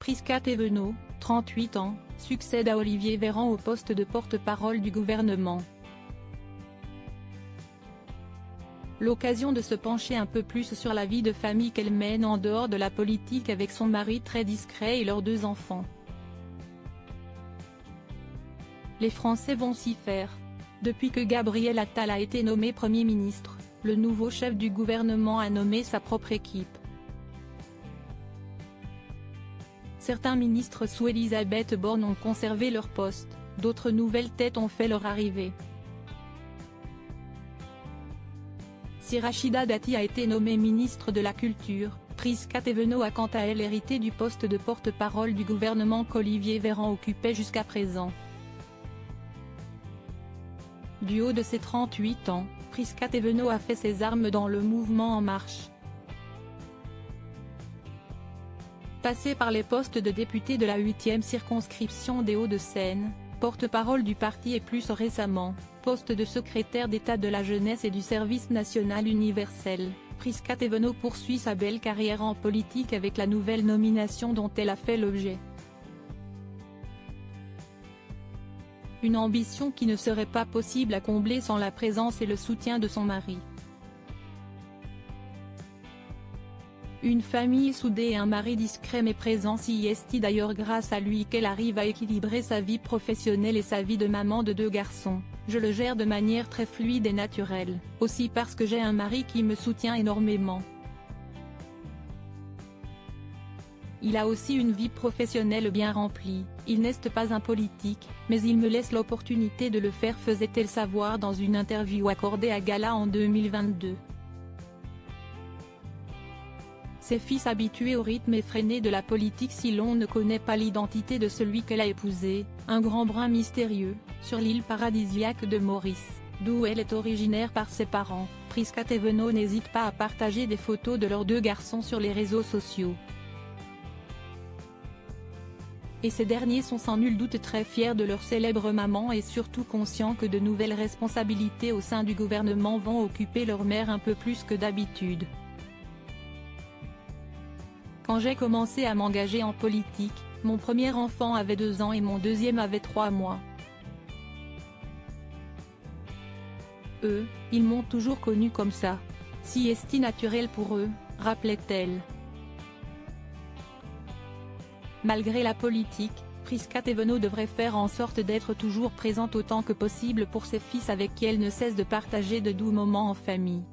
Prisca Thévenot, 38 ans, succède à Olivier Véran au poste de porte-parole du gouvernement. L'occasion de se pencher un peu plus sur la vie de famille qu'elle mène en dehors de la politique avec son mari très discret et leurs 2 enfants. Les Français vont s'y faire. Depuis que Gabriel Attal a été nommé Premier ministre, le nouveau chef du gouvernement a nommé sa propre équipe. Certains ministres sous Elisabeth Borne ont conservé leur poste, d'autres nouvelles têtes ont fait leur arrivée. Si Rachida Dati a été nommée ministre de la Culture, Prisca Thévenot a quant à elle hérité du poste de porte-parole du gouvernement qu'Olivier Véran occupait jusqu'à présent. Du haut de ses 38 ans, Prisca Thévenot a fait ses armes dans le mouvement En Marche. Passée par les postes de députée de la 8e circonscription des Hauts-de-Seine, porte-parole du parti et plus récemment, poste de secrétaire d'État de la jeunesse et du service national universel, Prisca Thévenot poursuit sa belle carrière en politique avec la nouvelle nomination dont elle a fait l'objet. Une ambition qui ne serait pas possible à combler sans la présence et le soutien de son mari. Une famille soudée et un mari discret mais présent, c'est d'ailleurs grâce à lui qu'elle arrive à équilibrer sa vie professionnelle et sa vie de maman de 2 garçons. Je le gère de manière très fluide et naturelle, aussi parce que j'ai un mari qui me soutient énormément. Il a aussi une vie professionnelle bien remplie, il n'est pas un politique, mais il me laisse l'opportunité de le faire, faisait-elle savoir dans une interview accordée à Gala en 2022. Ses fils habitués au rythme effréné de la politique, si l'on ne connaît pas l'identité de celui qu'elle a épousé, un grand brun mystérieux, sur l'île paradisiaque de Maurice, d'où elle est originaire par ses parents, Prisca Thévenot n'hésite pas à partager des photos de leurs 2 garçons sur les réseaux sociaux. Et ces derniers sont sans nul doute très fiers de leur célèbre maman et surtout conscients que de nouvelles responsabilités au sein du gouvernement vont occuper leur mère un peu plus que d'habitude. Quand j'ai commencé à m'engager en politique, mon premier enfant avait 2 ans et mon deuxième avait 3 mois. Eux, ils m'ont toujours connue comme ça. Si est naturel pour eux, rappelait-elle. Malgré la politique, Prisca Thévenot devrait faire en sorte d'être toujours présente autant que possible pour ses fils avec qui elle ne cesse de partager de doux moments en famille.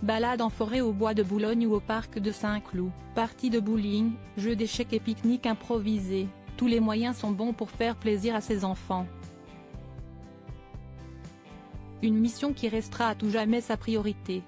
Balades en forêt au bois de Boulogne ou au parc de Saint-Cloud, parties de bowling, jeux d'échecs et pique-niques improvisés, tous les moyens sont bons pour faire plaisir à ses enfants. Une mission qui restera à tout jamais sa priorité.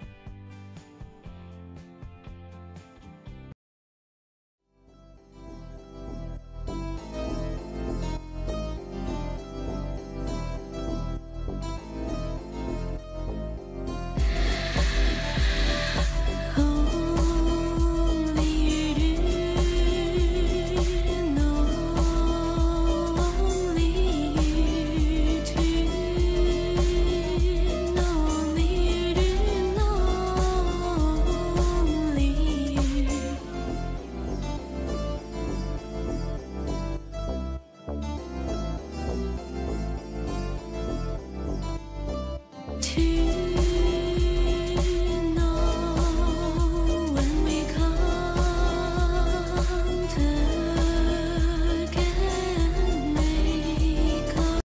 To